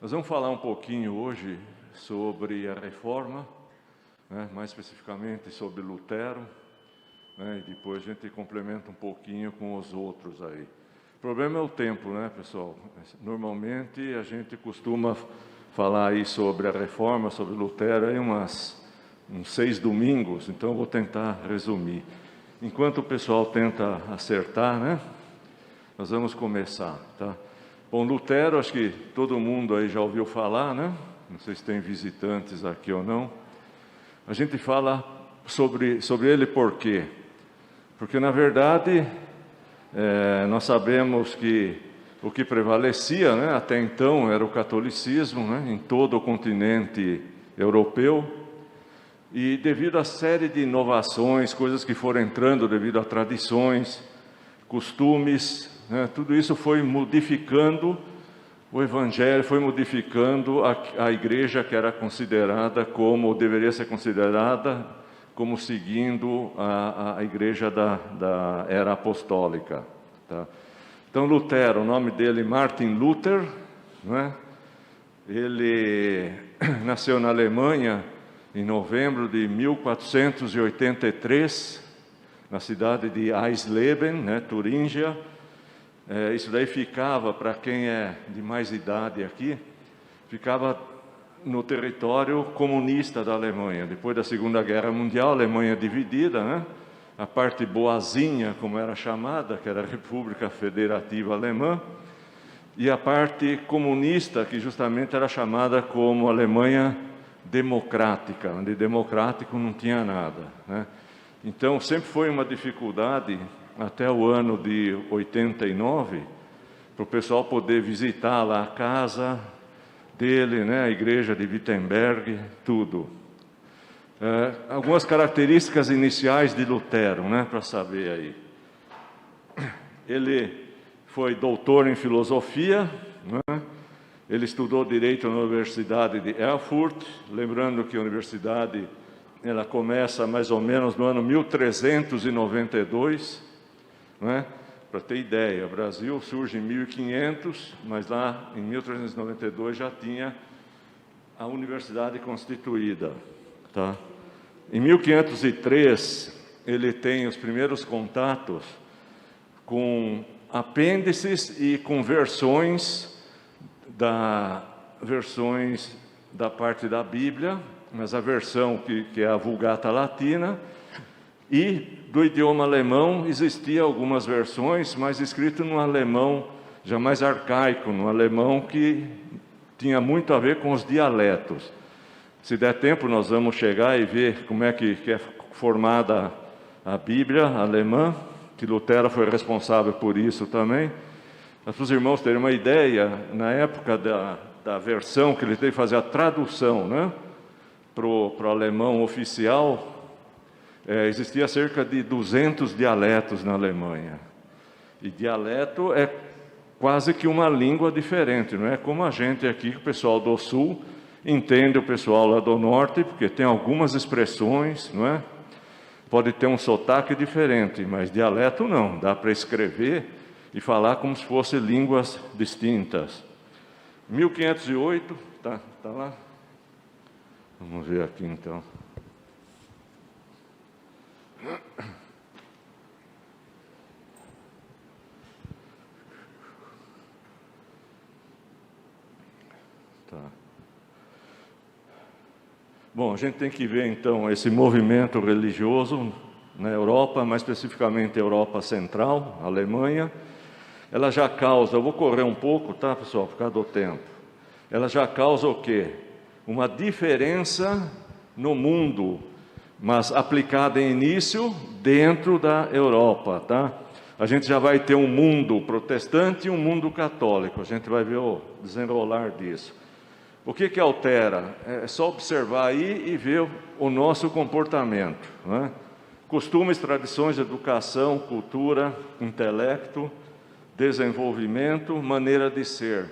Nós vamos falar um pouquinho hoje sobre a Reforma, mais especificamente sobre Lutero, e depois a gente complementa um pouquinho com os outros aí. O problema é o tempo, pessoal? Normalmente a gente costuma falar aí sobre a Reforma, sobre Lutero, aí uns 6 domingos, então eu vou tentar resumir. Enquanto o pessoal tenta acertar, nós vamos começar, tá? Bom, Lutero, acho que todo mundo aí já ouviu falar, Não sei se tem visitantes aqui ou não. A gente fala sobre ele por quê? Porque, na verdade, nós sabemos que o que prevalecia, até então, era o catolicismo, em todo o continente europeu. E devido à série de inovações, coisas que foram entrando devido a tradições, costumes, tudo isso foi modificando o Evangelho, foi modificando a igreja que era considerada como, deveria ser considerada como seguindo a igreja da era apostólica. Tá? Então Lutero, o nome dele Martin Luther, ele nasceu na Alemanha em novembro de 1483, na cidade de Eisleben, Turíngia. Isso daí ficava, para quem é de mais idade aqui, ficava no território comunista da Alemanha. Depois da Segunda Guerra Mundial, a Alemanha dividida, a parte boazinha, como era chamada, que era a República Federativa Alemã, e a parte comunista, que justamente era chamada como Alemanha Democrática, onde democrático não tinha nada, Então, sempre foi uma dificuldade, até o ano de 89, para o pessoal poder visitar lá a casa dele, a igreja de Wittenberg, tudo. Algumas características iniciais de Lutero, para saber aí. Ele foi doutor em filosofia, Ele estudou Direito na Universidade de Erfurt, lembrando que a universidade ela começa mais ou menos no ano 1392, Para ter ideia, o Brasil surge em 1500, mas lá em 1392 já tinha a universidade constituída. Tá? Em 1503, ele tem os primeiros contatos com apêndices e com versões da parte da Bíblia, mas a versão que é a Vulgata Latina, e do idioma alemão existiam algumas versões, mas escrito num alemão já mais arcaico, num alemão que tinha muito a ver com os dialetos. Se der tempo, nós vamos chegar e ver como é que é formada a Bíblia alemã, que Lutero foi responsável por isso também. Para os irmãos terem uma ideia, na época da versão que ele teve que fazer a tradução, para o alemão oficial, existia cerca de 200 dialetos na Alemanha. E dialeto é quase que uma língua diferente, não é como a gente aqui, que o pessoal do Sul entende o pessoal lá do Norte, porque tem algumas expressões, Pode ter um sotaque diferente, mas dialeto não, dá para escrever e falar como se fossem línguas distintas. 1508, tá lá? Vamos ver aqui então. Tá. Bom, a gente tem que ver então esse movimento religioso na Europa, mais especificamente Europa Central, Alemanha. Ela já causa, eu vou correr um pouco, tá, pessoal, por causa do tempo. Ela já causa o quê? Uma diferença no mundo, mas aplicada em início dentro da Europa, tá? A gente já vai ter um mundo protestante e um mundo católico. A gente vai ver o desenrolar disso. O que altera? É só observar aí e ver o nosso comportamento, Costumes, tradições, educação, cultura, intelecto, desenvolvimento, maneira de ser.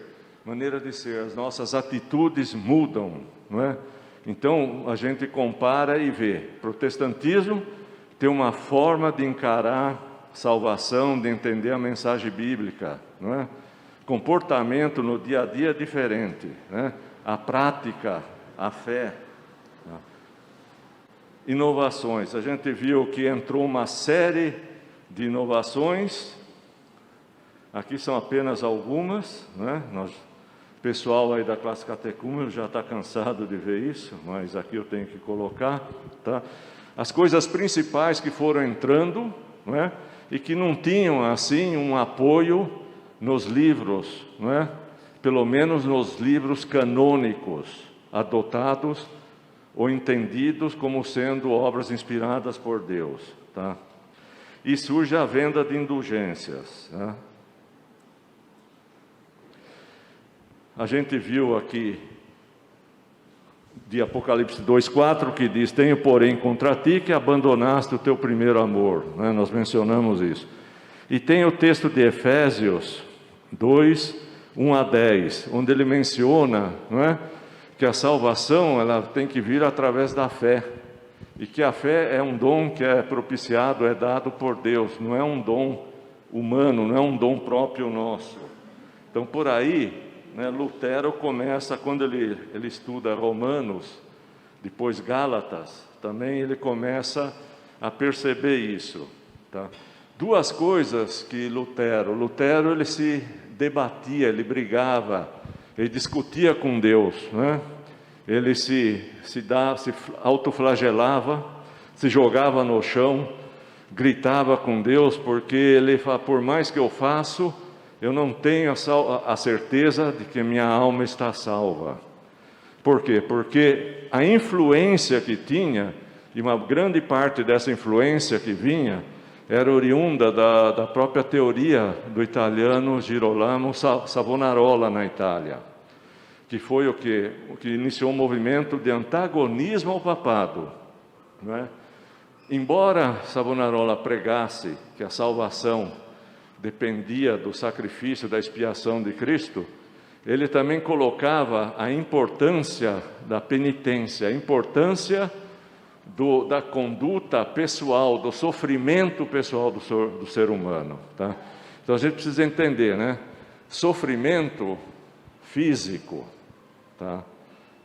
As nossas atitudes mudam, Então, a gente compara e vê. Protestantismo tem uma forma de encarar salvação, de entender a mensagem bíblica, comportamento no dia a dia é diferente, né? A prática, a fé. Inovações, a gente viu que entrou uma série de inovações, aqui são apenas algumas, né? O pessoal aí da classe catecúmeno já está cansado de ver isso, mas aqui eu tenho que colocar, tá? As coisas principais que foram entrando, né? E que não tinham assim um apoio nos livros, né? Pelo menos nos livros canônicos, adotados ou entendidos como sendo obras inspiradas por Deus, tá? E surge a venda de indulgências, tá? A gente viu aqui de Apocalipse 2:4 que diz: tenho porém contra ti que abandonaste o teu primeiro amor, né? Nós mencionamos isso. E tem o texto de Efésios 2:1-10, onde ele menciona, não é, que a salvação ela tem que vir através da fé, e que a fé é um dom que é propiciado, é dado por Deus, não é um dom humano, não é um dom próprio nosso. Então, por aí, né, Lutero começa, quando ele estuda Romanos, depois Gálatas, também ele começa a perceber isso, tá? Duas coisas que Lutero ele se debatia, ele brigava, ele discutia com Deus, né? Ele se autoflagelava, se jogava no chão, gritava com Deus, porque ele fala: por mais que eu faço, eu não tenho a certeza de que minha alma está salva. Por quê? Porque a influência que tinha, e uma grande parte dessa influência que vinha, era oriunda da própria teoria do italiano Girolamo Savonarola na Itália, que foi o que iniciou um movimento de antagonismo ao papado, não é? Embora Savonarola pregasse que a salvação dependia do sacrifício, da expiação de Cristo, ele também colocava a importância da penitência, a importância da conduta pessoal, do sofrimento pessoal do ser humano, tá? Então a gente precisa entender, né? Sofrimento físico, tá?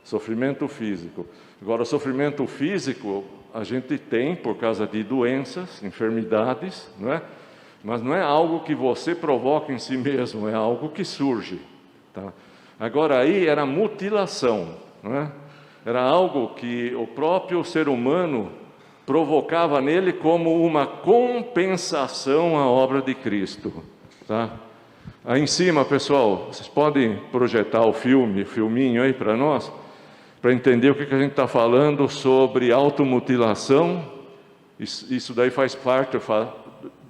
Sofrimento físico. Agora, sofrimento físico a gente tem por causa de doenças, enfermidades, não é? Mas não é algo que você provoca em si mesmo, é algo que surge, tá? Agora aí era mutilação, não é? Era algo que o próprio ser humano provocava nele como uma compensação à obra de Cristo, tá? Aí em cima, pessoal, vocês podem projetar o filminho aí para nós, para entender o que a gente está falando sobre automutilação. Isso daí faz parte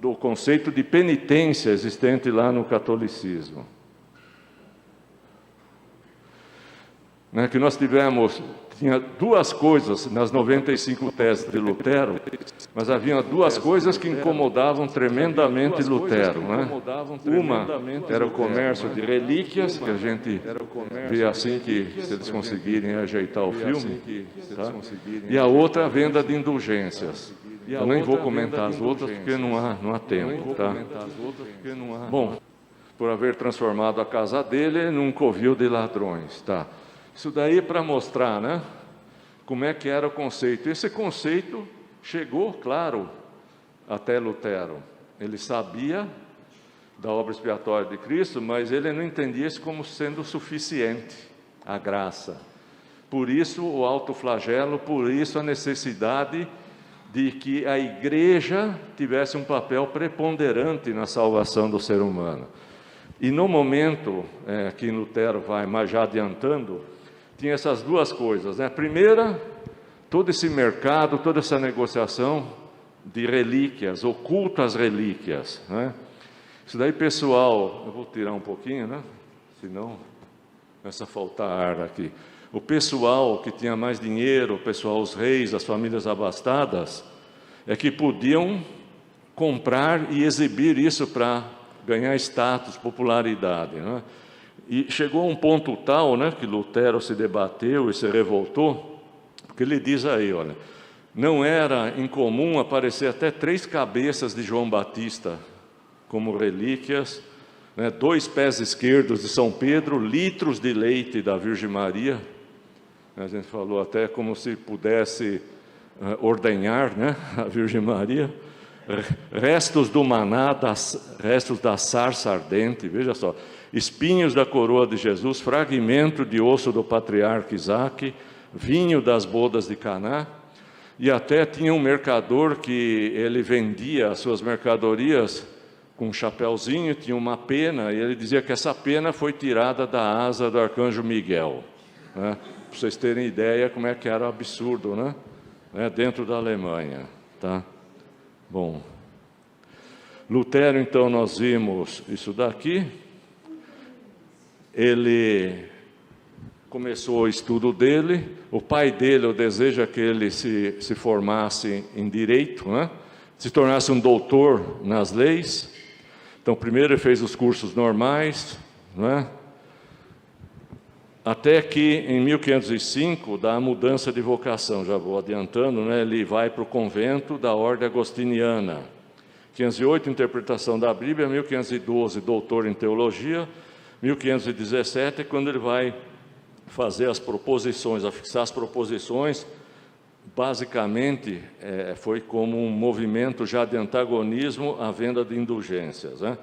do conceito de penitência existente lá no catolicismo. Né, que nós tinha duas coisas nas 95 teses de Lutero, mas havia duas coisas que incomodavam tremendamente Lutero, né? Uma era o comércio de relíquias, que a gente vê assim que, se eles conseguirem ajeitar o filme, tá? E a outra, a venda de indulgências. Eu nem vou comentar as outras porque não há tempo, tá? Bom, por haver transformado a casa dele num covil de ladrões, tá? Isso daí é para mostrar, né, como é que era o conceito. Esse conceito chegou, claro, até Lutero. Ele sabia da obra expiatória de Cristo, mas ele não entendia isso como sendo suficiente, a graça. Por isso o autoflagelo, por isso a necessidade de que a igreja tivesse um papel preponderante na salvação do ser humano. E no momento que Lutero vai, mas já adiantando, tinha essas duas coisas, né? A primeira, todo esse mercado, toda essa negociação de relíquias, oculto às relíquias, né? Isso daí, pessoal, eu vou tirar um pouquinho, né? Senão começa a faltar ar aqui. O pessoal que tinha mais dinheiro, o pessoal, os reis, as famílias abastadas, é que podiam comprar e exibir isso para ganhar status, popularidade, né? E chegou a um ponto tal, né, que Lutero se debateu e se revoltou, porque ele diz aí, olha, não era incomum aparecer até 3 cabeças de João Batista como relíquias né? 2 pés esquerdos de São Pedro, litros de leite da Virgem Maria. A gente falou até como se pudesse ordenhar, né, a Virgem Maria. Restos do maná, restos da sarça ardente, veja só, espinhos da coroa de Jesus, fragmento de osso do patriarca Isaque, vinho das bodas de Caná. E até tinha um mercador que ele vendia as suas mercadorias com um chapéuzinho, tinha uma pena, e ele dizia que essa pena foi tirada da asa do arcanjo Miguel, né? Para vocês terem ideia como é que era absurdo, né? Dentro da Alemanha, tá? Bom, Lutero, então, nós vimos isso daqui. Ele começou o estudo dele. O pai dele, o desejo é que ele se formasse em direito, né? Se tornasse um doutor nas leis. Então, primeiro ele fez os cursos normais, né? Até que, em 1505, dá a mudança de vocação, já vou adiantando, né? Ele vai para o convento da Ordem Agostiniana. 1508, interpretação da Bíblia. 1512, doutor em teologia. 1517 é quando ele vai fazer as proposições, afixar as proposições. Basicamente, foi como um movimento já de antagonismo à venda de indulgências, né?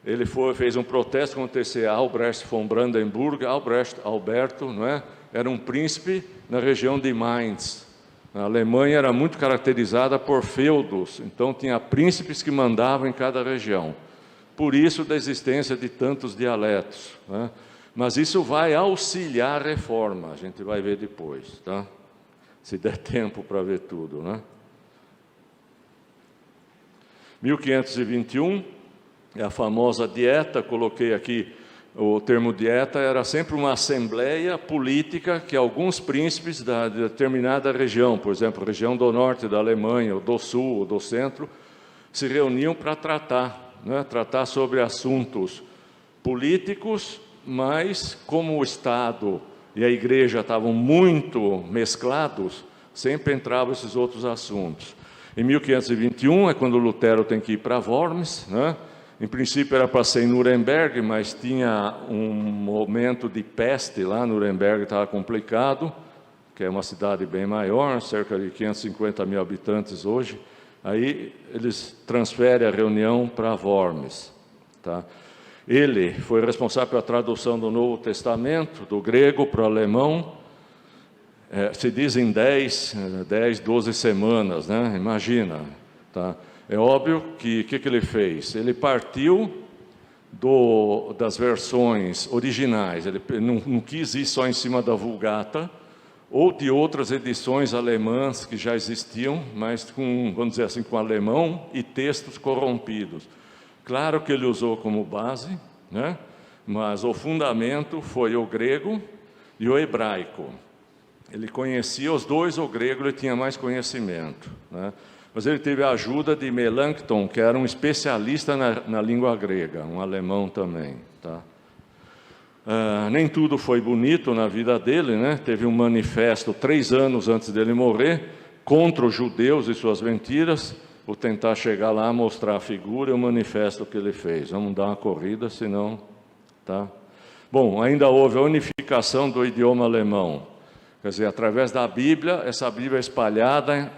Ele fez um protesto contra esse Albrecht von Brandenburg. Alberto, não é? Era um príncipe na região de Mainz. A Alemanha era muito caracterizada por feudos, então tinha príncipes que mandavam em cada região. Por isso da existência de tantos dialetos, né? Mas isso vai auxiliar a reforma, a gente vai ver depois, tá? Se der tempo para ver tudo, né? 1521, é a famosa dieta. Coloquei aqui o termo dieta, era sempre uma assembleia política que alguns príncipes da determinada região, por exemplo, região do norte da Alemanha, ou do sul, ou do centro, se reuniam para tratar, né? Tratar sobre assuntos políticos, mas como o Estado e a Igreja estavam muito mesclados, sempre entravam esses outros assuntos. Em 1521 é quando Lutero tem que ir para Worms, né? Em princípio era para ser em Nuremberg, mas tinha um momento de peste lá. Nuremberg estava complicado, que é uma cidade bem maior, cerca de 550 mil habitantes hoje. Aí eles transferem a reunião para Worms, tá? Ele foi responsável pela tradução do Novo Testamento, do grego para o alemão. Se diz em 10, 12 semanas, né? Imagina, tá? É óbvio que o que ele fez? Ele partiu das versões originais, ele não quis ir só em cima da Vulgata, ou de outras edições alemãs que já existiam, mas com, vamos dizer assim, com alemão e textos corrompidos. Claro que ele usou como base, né? Mas o fundamento foi o grego e o hebraico. Ele conhecia os dois, o grego ele tinha mais conhecimento, né? Mas ele teve a ajuda de Melanchthon, que era um especialista na língua grega, um alemão também, tá? Nem tudo foi bonito na vida dele, né? Teve um manifesto 3 anos antes dele morrer, contra os judeus e suas mentiras. Vou tentar chegar lá, mostrar a figura e o manifesto que ele fez. Vamos dar uma corrida, senão... Tá? Bom, ainda houve a unificação do idioma alemão. Quer dizer, através da Bíblia, essa Bíblia é espalhada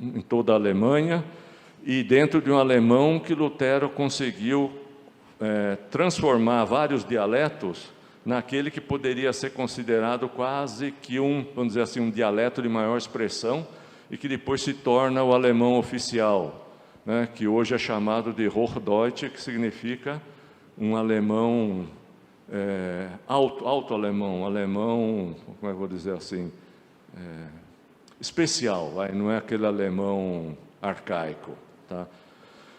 em toda a Alemanha, e dentro de um alemão que Lutero conseguiu transformar vários dialetos naquele que poderia ser considerado quase que vamos dizer assim, um dialeto de maior expressão, e que depois se torna o alemão oficial, né? Que hoje é chamado de Hochdeutsch, que significa um alemão alto-alemão, alemão, como é que eu vou dizer assim, especial, não é aquele alemão arcaico, tá?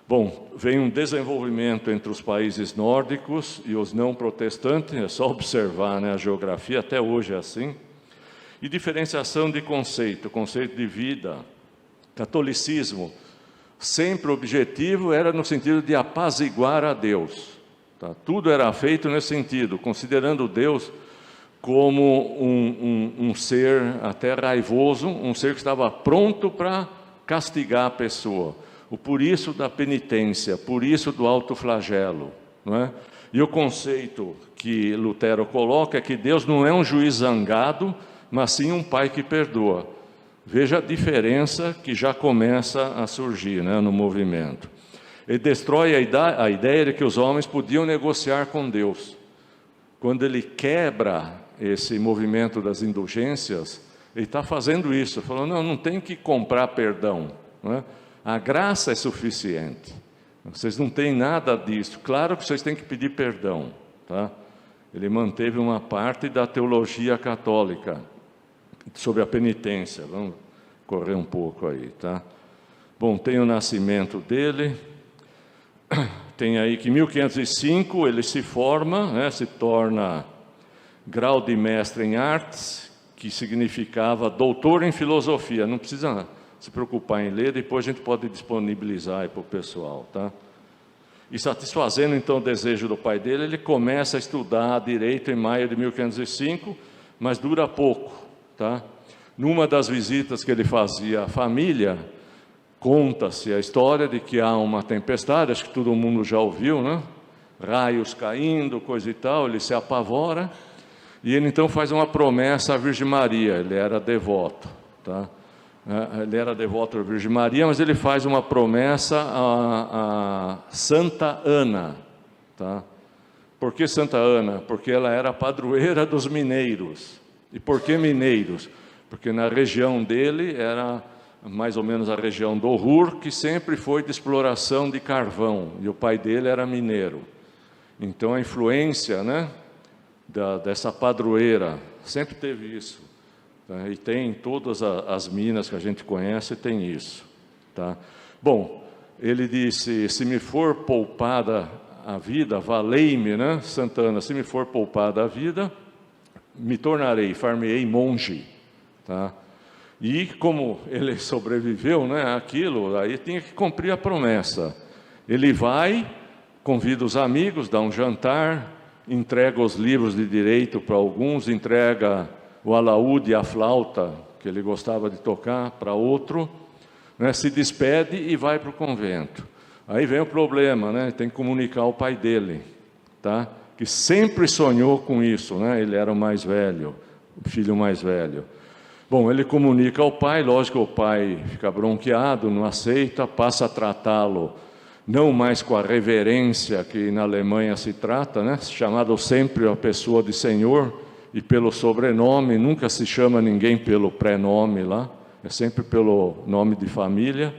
Bom, vem um desenvolvimento entre os países nórdicos e os não protestantes, é só observar, né, a geografia, até hoje é assim. E diferenciação de conceito de vida. Catolicismo, sempre o objetivo era no sentido de apaziguar a Deus, tá? Tudo era feito nesse sentido, considerando Deus como um ser até raivoso, um ser que estava pronto para castigar a pessoa. Por isso da penitência, por isso do autoflagelo, não é? E o conceito que Lutero coloca é que Deus não é um juiz zangado, mas sim um pai que perdoa. Veja a diferença que já começa a surgir, né, no movimento. Ele destrói a ideia de que os homens podiam negociar com Deus. Quando ele quebra esse movimento das indulgências, ele está fazendo isso, falando, não tem que comprar perdão, né? A graça é suficiente, vocês não têm nada disso, claro que vocês têm que pedir perdão, tá? Ele manteve uma parte da teologia católica sobre a penitência, vamos correr um pouco aí, tá? Bom, tem o nascimento dele, tem aí que em 1505 ele se forma, né, se torna grau de mestre em artes, que significava doutor em filosofia. Não precisa se preocupar em ler, depois a gente pode disponibilizar aí para o pessoal, tá? E satisfazendo então o desejo do pai dele, ele começa a estudar direito em maio de 1505, mas dura pouco, tá? Numa das visitas que ele fazia à família, conta-se a história de que há uma tempestade, acho que todo mundo já ouviu, né? Raios caindo, coisa e tal, ele se apavora, e ele então faz uma promessa à Virgem Maria, ele era devoto, tá? Ele era devoto à Virgem Maria, mas ele faz uma promessa a Santa Ana, tá? Por que Santa Ana? Porque ela era a padroeira dos mineiros. E por que mineiros? Porque na região dele era mais ou menos a região do Ruhr, que sempre foi de exploração de carvão, e o pai dele era mineiro. Então a influência, né, dessa padroeira, sempre teve isso, tá? E tem em todas as minas que a gente conhece, tem isso, tá? Bom, ele disse, se me for poupada a vida, valei-me, né, Santana, se me for poupada a vida, me tornarei, far-me-ei monge, tá? E como ele sobreviveu, né, àquilo, aí tinha que cumprir a promessa. Ele vai, convida os amigos, dá um jantar, entrega os livros de direito para alguns, entrega o alaúde e a flauta, que ele gostava de tocar, para outro, né, se despede e vai para o convento. Aí vem o problema, né, tem que comunicar ao pai dele, tá? Que sempre sonhou com isso, né, ele era o mais velho, o filho mais velho. Bom, ele comunica ao pai, lógico que o pai fica bronqueado, não aceita, passa a tratá-lo não mais com a reverência que na Alemanha se trata, né? Chamado sempre a pessoa de senhor e pelo sobrenome, nunca se chama ninguém pelo prenome lá, é sempre pelo nome de família,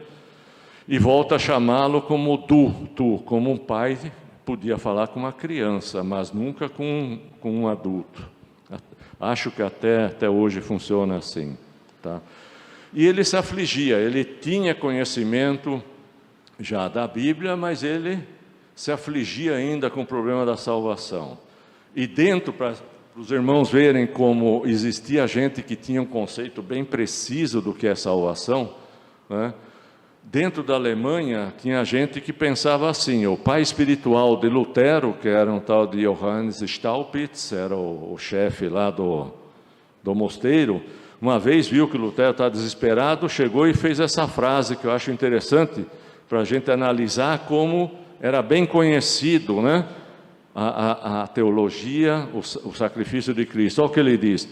e volta a chamá-lo como tu, como um pai podia falar com uma criança, mas nunca com um adulto. Acho que até hoje funciona assim, tá? E ele se afligia, ele tinha conhecimento já da Bíblia, mas ele se afligia ainda com o problema da salvação. E dentro, para os irmãos verem como existia gente que tinha um conceito bem preciso do que é salvação, né? Dentro da Alemanha tinha gente que pensava assim, o pai espiritual de Lutero, que era um tal de Johannes Staupitz, era o chefe lá do mosteiro, uma vez viu que Lutero estava desesperado, chegou e fez essa frase que eu acho interessante, para a gente analisar como era bem conhecido, né, a teologia, o sacrifício de Cristo. Olha o que ele diz: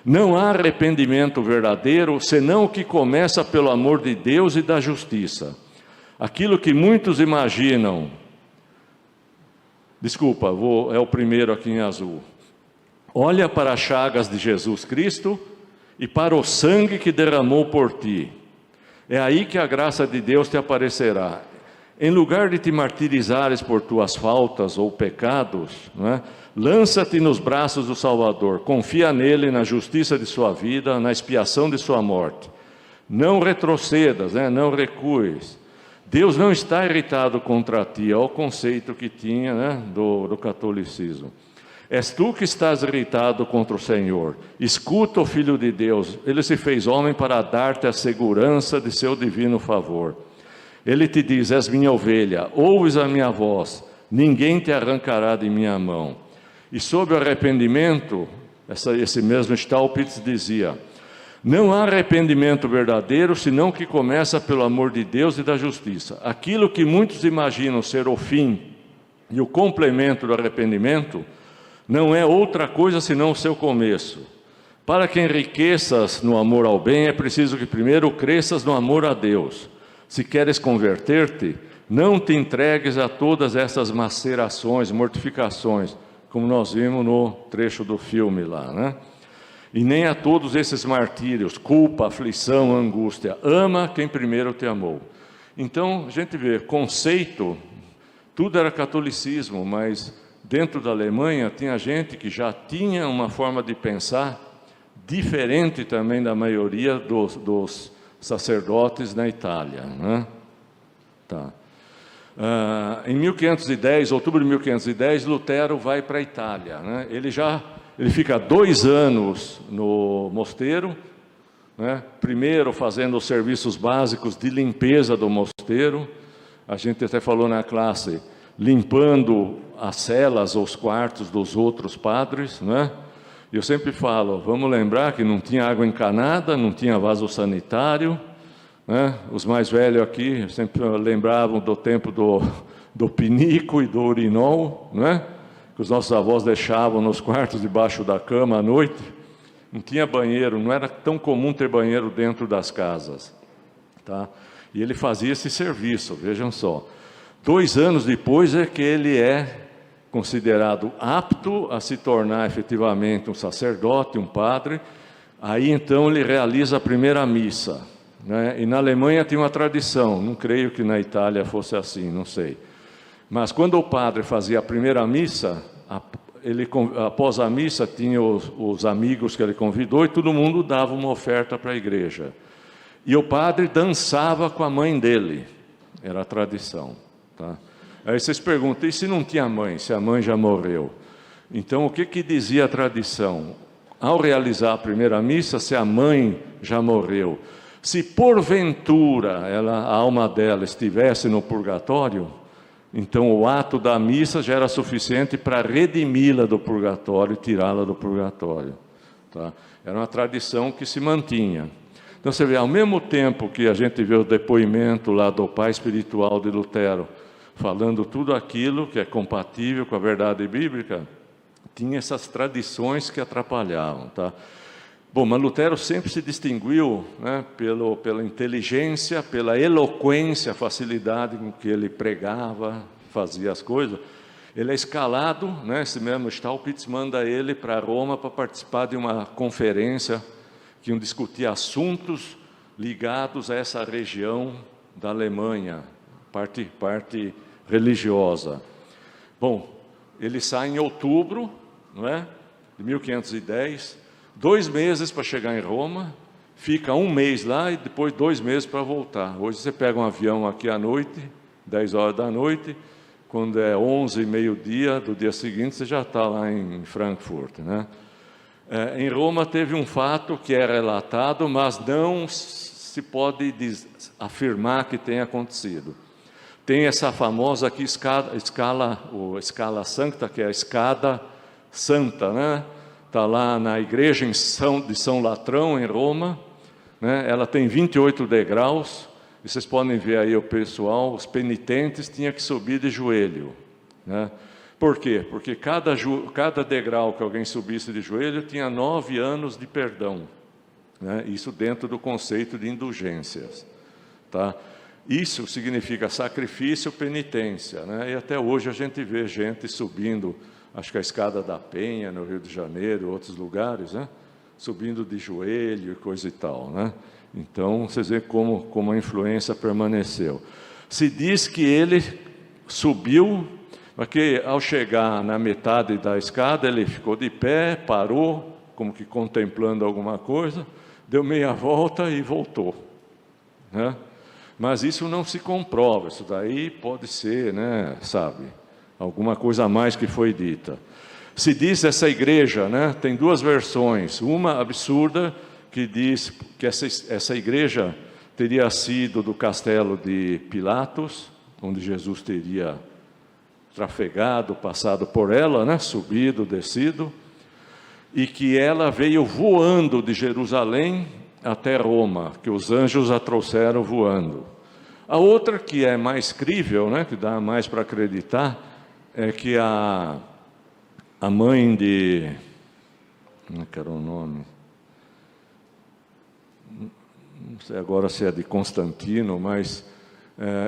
não há arrependimento verdadeiro, senão o que começa pelo amor de Deus e da justiça. Aquilo que muitos imaginam, desculpa, é o primeiro aqui em azul. Olha para as chagas de Jesus Cristo e para o sangue que derramou por ti. É aí que a graça de Deus te aparecerá. Em lugar de te martirizares por tuas faltas ou pecados, não é? Lança-te nos braços do Salvador, confia nele, na justiça de sua vida, na expiação de sua morte. Não retrocedas, né? Não recues. Deus não está irritado contra ti, é o conceito que tinha, né, do catolicismo. És tu que estás irritado contra o Senhor. Escuta o Filho de Deus, ele se fez homem para dar-te a segurança de seu divino favor. Ele te diz, és minha ovelha, ouves a minha voz, ninguém te arrancará de minha mão. E sobre o arrependimento, esse mesmo Staupitz dizia, não há arrependimento verdadeiro, senão que começa pelo amor de Deus e da justiça. Aquilo que muitos imaginam ser o fim E o complemento do arrependimento não é outra coisa senão o seu começo. Para que enriqueças no amor ao bem, é preciso que primeiro cresças no amor a Deus. Se queres converter-te, não te entregues a todas essas macerações, mortificações, como nós vimos no trecho do filme lá, né? E nem a todos esses martírios, culpa, aflição, angústia. Ama quem primeiro te amou. Então, a gente vê, conceito, tudo era catolicismo, mas dentro da Alemanha tinha gente que já tinha uma forma de pensar diferente também da maioria dos sacerdotes na Itália, né? Tá. Em 1510, outubro de 1510, Lutero vai para a Itália, né? Ele fica 2 anos no mosteiro, né? Primeiro fazendo os serviços básicos de limpeza do mosteiro. A gente até falou na classe, limpando as celas ou os quartos dos outros padres, né? E eu sempre falo, vamos lembrar que não tinha água encanada, não tinha vaso sanitário, né? Os mais velhos aqui sempre lembravam do tempo do pinico e do urinol, né? Que os nossos avós deixavam nos quartos debaixo da cama à noite. Não tinha banheiro, não era tão comum ter banheiro dentro das casas, tá? E ele fazia esse serviço, vejam só. 2 anos depois é que ele é considerado apto a se tornar efetivamente um sacerdote, um padre. Aí então ele realiza a primeira missa, né? E na Alemanha tinha uma tradição, não creio que na Itália fosse assim, não sei. Mas quando o padre fazia a primeira missa, após a missa tinha os amigos que ele convidou e todo mundo dava uma oferta para a igreja. E o padre dançava com a mãe dele, era a tradição, tá? Aí vocês perguntam, e se não tinha mãe, se a mãe já morreu? Então, o que dizia a tradição? Ao realizar a primeira missa, se a mãe já morreu, se porventura a alma dela estivesse no purgatório, então o ato da missa já era suficiente para redimi-la do purgatório e tirá-la do purgatório, tá? Era uma tradição que se mantinha. Então, você vê, ao mesmo tempo que a gente vê o depoimento lá do pai espiritual de Lutero, falando tudo aquilo que é compatível com a verdade bíblica, tinha essas tradições que atrapalhavam, tá? Bom, mas Lutero sempre se distinguiu, né, pela inteligência, pela eloquência, facilidade com que ele pregava, fazia as coisas. Ele é escalado, né, esse mesmo Staupitz manda ele para Roma para participar de uma conferência que iam discutir assuntos ligados a essa região da Alemanha, parte religiosa. Bom, ele sai em outubro, não é, de 1510, 2 meses para chegar em Roma, fica 1 mês lá e depois 2 meses para voltar. Hoje você pega um avião aqui à noite, 10 horas da noite, quando é 11, meio-dia do dia seguinte, você já está lá em Frankfurt, né? Em Roma teve um fato que é relatado, mas não se pode afirmar que tenha acontecido. Tem essa famosa aqui escala sancta, que é a escada santa, né? Está lá na igreja de São Latrão, em Roma, né? Ela tem 28 degraus, e vocês podem ver aí o pessoal, os penitentes tinham que subir de joelho, né? Por quê? Porque cada degrau que alguém subisse de joelho tinha 9 anos de perdão, né? Isso dentro do conceito de indulgências, tá? Isso significa sacrifício, penitência, né? E até hoje a gente vê gente subindo, acho que a escada da Penha, no Rio de Janeiro, outros lugares, né? Subindo de joelho e coisa e tal, né? Então, vocês veem como a influência permaneceu. Se diz que ele subiu, porque ao chegar na metade da escada, ele ficou de pé, parou, como que contemplando alguma coisa, deu meia volta e voltou, né? Mas isso não se comprova, isso daí pode ser, né, sabe, alguma coisa a mais que foi dita. Se diz essa igreja, né, tem 2 versões, uma absurda, que diz que essa igreja teria sido do castelo de Pilatos, onde Jesus teria trafegado, passado por ela, né, subido, descido, e que ela veio voando de Jerusalém até Roma, que os anjos a trouxeram voando. A outra, que é mais crível, né, que dá mais para acreditar, é que a mãe de... Como é que era o nome? Não sei agora se é de Constantino, mas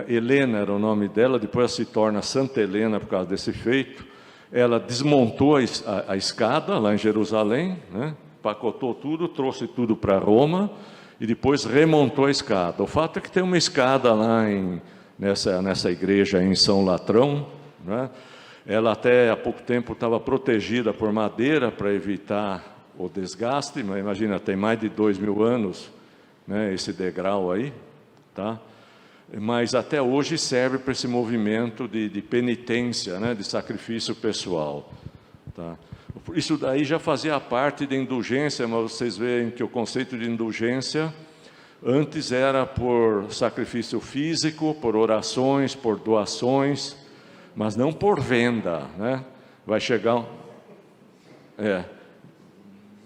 Helena era o nome dela, depois ela se torna Santa Helena por causa desse feito. Ela desmontou a escada lá em Jerusalém, né? Pacotou tudo, trouxe tudo para Roma e depois remontou a escada. O fato é que tem uma escada lá nessa igreja em São Latrão, né? Ela até há pouco tempo estava protegida por madeira para evitar o desgaste, mas imagina, tem mais de 2000 anos, né, esse degrau aí, tá? Mas até hoje serve para esse movimento de penitência, né, de sacrifício pessoal, tá? Isso daí já fazia parte da indulgência, mas vocês veem que o conceito de indulgência antes era por sacrifício físico, por orações, por doações, mas não por venda, né? Vai chegar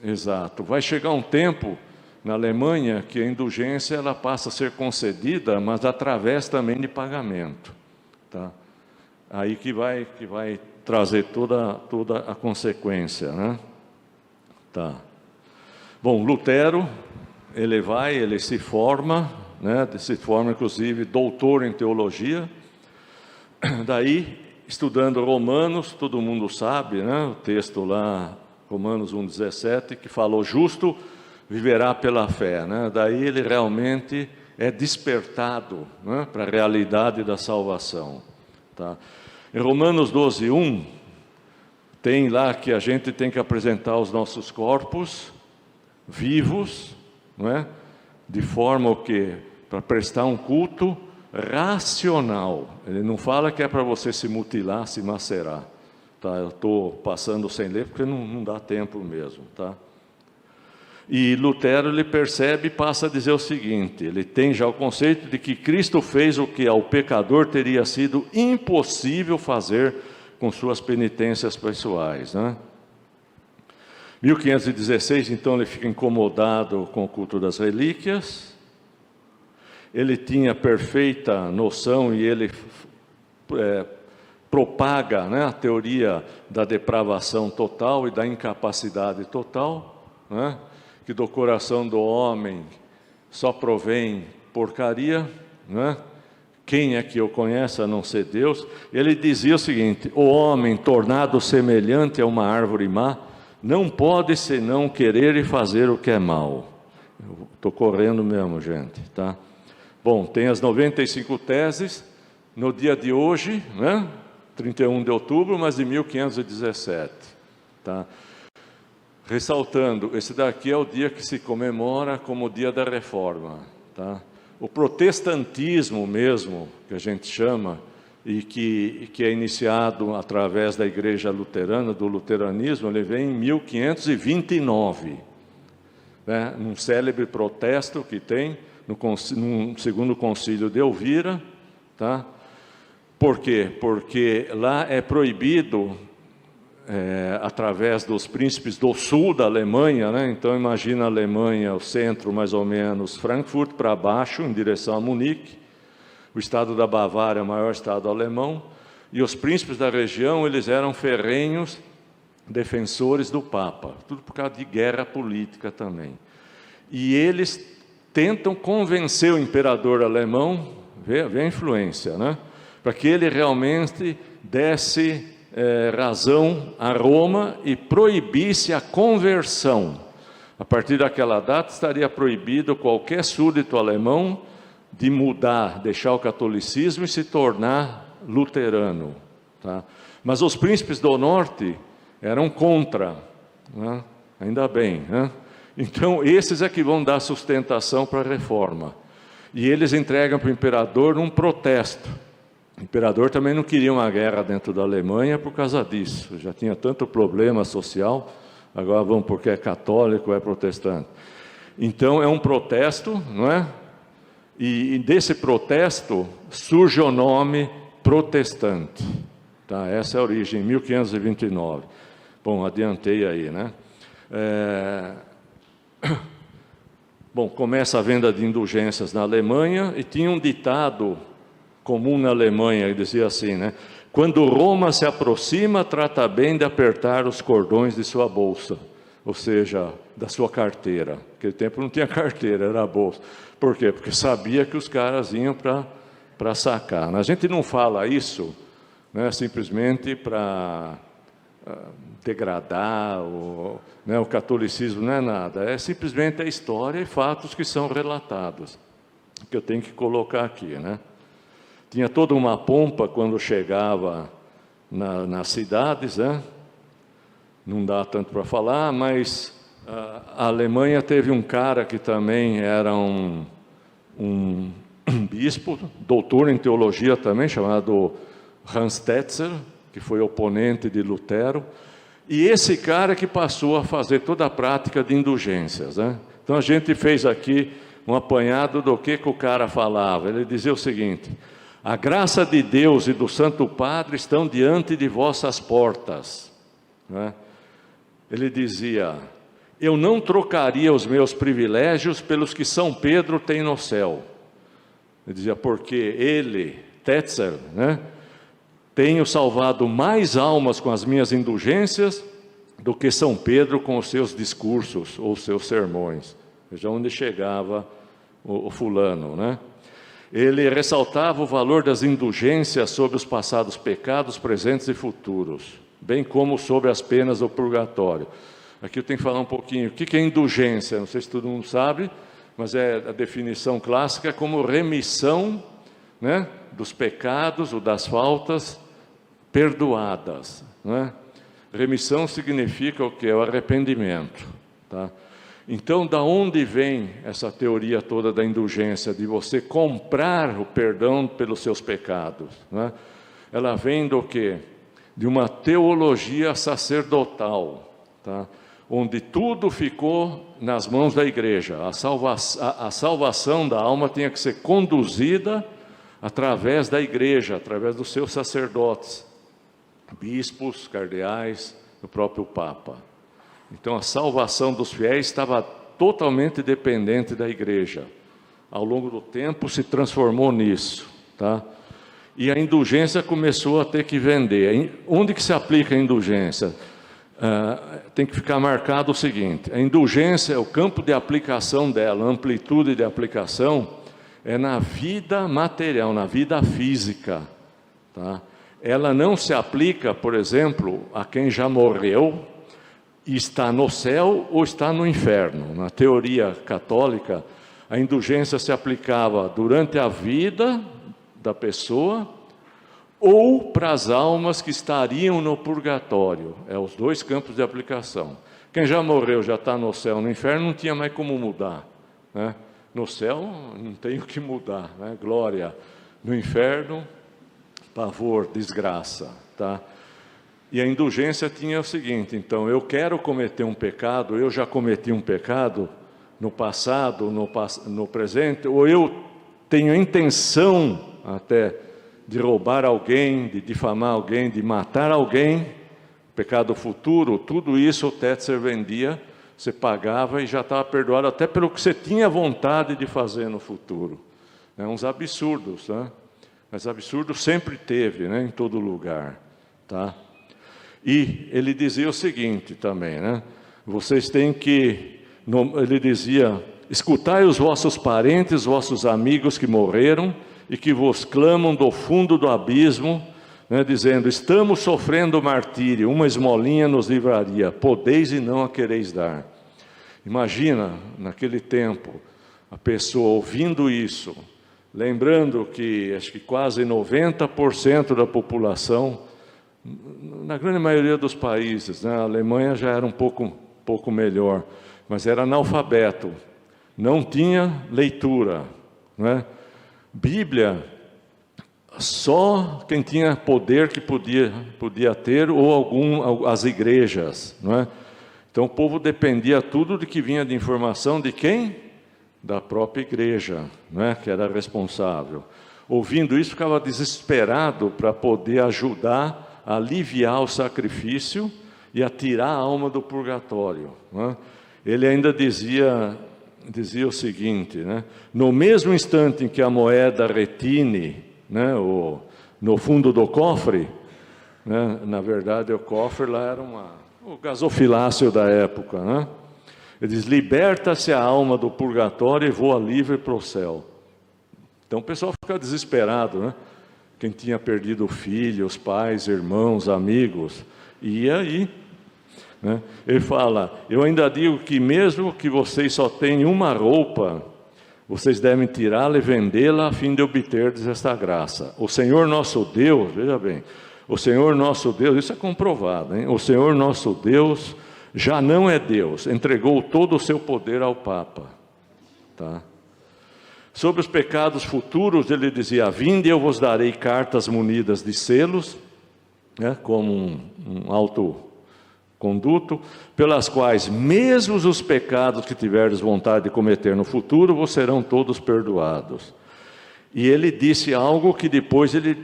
exato. Vai chegar um tempo na Alemanha que a indulgência ela passa a ser concedida, mas através também de pagamento, tá? Aí que vai trazer toda a consequência, né? Tá. Bom, Lutero, ele se forma, né? Se forma inclusive doutor em teologia. Daí, estudando Romanos, todo mundo sabe, né? O texto lá, Romanos 1,17, que falou: justo viverá pela fé, né? Daí ele realmente é despertado, né, para a realidade da salvação, tá? Em Romanos 12:1, tem lá que a gente tem que apresentar os nossos corpos vivos, não é? De forma o quê? Para prestar um culto racional. Ele não fala que é para você se mutilar, se macerar, tá? Eu estou passando sem ler porque não dá tempo mesmo, tá? E Lutero, ele percebe e passa a dizer o seguinte: ele tem já o conceito de que Cristo fez o que ao pecador teria sido impossível fazer com suas penitências pessoais, né? 1516, então, ele fica incomodado com o culto das relíquias. Ele tinha perfeita noção e ele propaga, né, a teoria da depravação total e da incapacidade total, né? Que do coração do homem só provém porcaria, né? Quem é que o conhece a não ser Deus? Ele dizia o seguinte: o homem tornado semelhante a uma árvore má não pode senão querer e fazer o que é mal. Estou correndo mesmo, gente, tá? Bom, tem as 95 teses no dia de hoje, né? 31 de outubro, mas de 1517, tá? Ressaltando, esse daqui é o dia que se comemora como o dia da Reforma, tá? O protestantismo mesmo, que a gente chama, e que é iniciado através da igreja luterana, do luteranismo, ele vem em 1529, né? Num célebre protesto que tem no segundo concílio de Elvira, tá? Por quê? Porque lá é proibido, através dos príncipes do sul da Alemanha, né? Então imagina a Alemanha, o centro mais ou menos, Frankfurt para baixo, em direção a Munique. O estado da Bavária é o maior estado alemão, e os príncipes da região, eles eram ferrenhos defensores do Papa, tudo por causa de guerra política também. E eles tentam convencer o imperador alemão, vê a influência, né? Para que ele realmente desse razão a Roma e proibisse a conversão. A partir daquela data estaria proibido qualquer súdito alemão de mudar, deixar o catolicismo e se tornar luterano, tá? Mas os príncipes do norte eram contra, né? Ainda bem, né? Então esses é que vão dar sustentação para a reforma, e eles entregam para o imperador um protesto. O imperador também não queria uma guerra dentro da Alemanha por causa disso, já tinha tanto problema social, agora vamos porque é católico, é protestante. Então é um protesto, não é? E desse protesto surge o nome protestante, tá? Essa é a origem, 1529. Bom, adiantei aí, né? Bom, começa a venda de indulgências na Alemanha, e tinha um ditado comum na Alemanha, que dizia assim, né? Quando Roma se aproxima, trata bem de apertar os cordões de sua bolsa, ou seja, da sua carteira. Naquele tempo não tinha carteira, era a bolsa. Por quê? Porque sabia que os caras iam para sacar. A gente não fala isso, né, simplesmente para degradar, o catolicismo não é nada, é simplesmente a história e fatos que são relatados, que eu tenho que colocar aqui, né? Tinha toda uma pompa quando chegava nas cidades, né? Não dá tanto para falar, mas a Alemanha teve um cara que também era um bispo, doutor em teologia também, chamado Hans Tetzel, que foi oponente de Lutero, e esse cara que passou a fazer toda a prática de indulgências, né? Então a gente fez aqui um apanhado do que o cara falava. Ele dizia o seguinte: a graça de Deus e do Santo Padre estão diante de vossas portas, né? Ele dizia: eu não trocaria os meus privilégios pelos que São Pedro tem no céu. Ele dizia, porque ele, Tetzel, né, tenho salvado mais almas com as minhas indulgências do que São Pedro com os seus discursos ou seus sermões. Veja onde chegava o fulano, né? Ele ressaltava o valor das indulgências sobre os passados pecados, presentes e futuros, bem como sobre as penas do purgatório. Aqui eu tenho que falar um pouquinho. O que é indulgência? Não sei se todo mundo sabe, mas é a definição clássica como remissão, né, dos pecados ou das faltas perdoadas, né? Remissão significa o que? O arrependimento, tá? Então, da onde vem essa teoria toda da indulgência, de você comprar o perdão pelos seus pecados, né? Ela vem do quê? De uma teologia sacerdotal, tá? Onde tudo ficou nas mãos da igreja. A salvação da alma tinha que ser conduzida através da igreja, através dos seus sacerdotes, bispos, cardeais, o próprio Papa. Então a salvação dos fiéis estava totalmente dependente da igreja. Ao longo do tempo se transformou nisso, tá? E a indulgência começou a ter que vender. Onde que se aplica a indulgência? Tem que ficar marcado o seguinte: a indulgência, o campo de aplicação dela, a amplitude de aplicação, é na vida material, na vida física, tá? Ela não se aplica, por exemplo, a quem já morreu e está no céu ou está no inferno. Na teoria católica, a indulgência se aplicava durante a vida da pessoa ou para as almas que estariam no purgatório. É os dois campos de aplicação. Quem já morreu, já está no céu, no inferno, não tinha mais como mudar, né? No céu não tem o que mudar, né? Glória. No inferno, pavor, desgraça, tá? E a indulgência tinha o seguinte: então, eu quero cometer um pecado, eu já cometi um pecado no passado, no presente, ou eu tenho a intenção até de roubar alguém, de difamar alguém, de matar alguém, pecado futuro, tudo isso o Tetzel vendia, você pagava e já estava perdoado até pelo que você tinha vontade de fazer no futuro. É uns absurdos, né? Mas absurdo sempre teve, né, em todo lugar, tá? E ele dizia o seguinte também, né? Vocês têm que, ele dizia, escutai os vossos parentes, os vossos amigos que morreram e que vos clamam do fundo do abismo, né, dizendo, estamos sofrendo martírio, uma esmolinha nos livraria, podeis e não a quereis dar. Imagina, naquele tempo, a pessoa ouvindo isso, lembrando que acho que quase 90% da população, na grande maioria dos países, né, a Alemanha já era um pouco melhor, mas era analfabeto, não tinha leitura, né? Bíblia, só quem tinha poder que podia ter, ou as igrejas, não é? Então o povo dependia tudo de que vinha de informação de quem? Da própria igreja, não é? Que era responsável. Ouvindo isso, ficava desesperado para poder ajudar a aliviar o sacrifício e a tirar a alma do purgatório, não é? Ele ainda dizia o seguinte, né? No mesmo instante em que a moeda retine, né, no fundo do cofre, né? Na verdade, o cofre lá era o gasofilácio da época, né? Ele diz, liberta-se a alma do purgatório e voa livre para o céu. Então o pessoal fica desesperado, né? Quem tinha perdido o filho, os pais, irmãos, amigos, e aí, né? Ele fala, eu ainda digo que mesmo que vocês só tenham uma roupa, vocês devem tirá-la e vendê-la a fim de obterdes esta graça. O Senhor nosso Deus, veja bem, o Senhor nosso Deus, isso é comprovado, hein? O Senhor nosso Deus já não é Deus, entregou todo o seu poder ao Papa, tá? Sobre os pecados futuros, ele dizia, vinde eu vos darei cartas munidas de selos, né, como um autoconduto, pelas quais mesmo os pecados que tiverdes vontade de cometer no futuro, vos serão todos perdoados. E ele disse algo que depois ele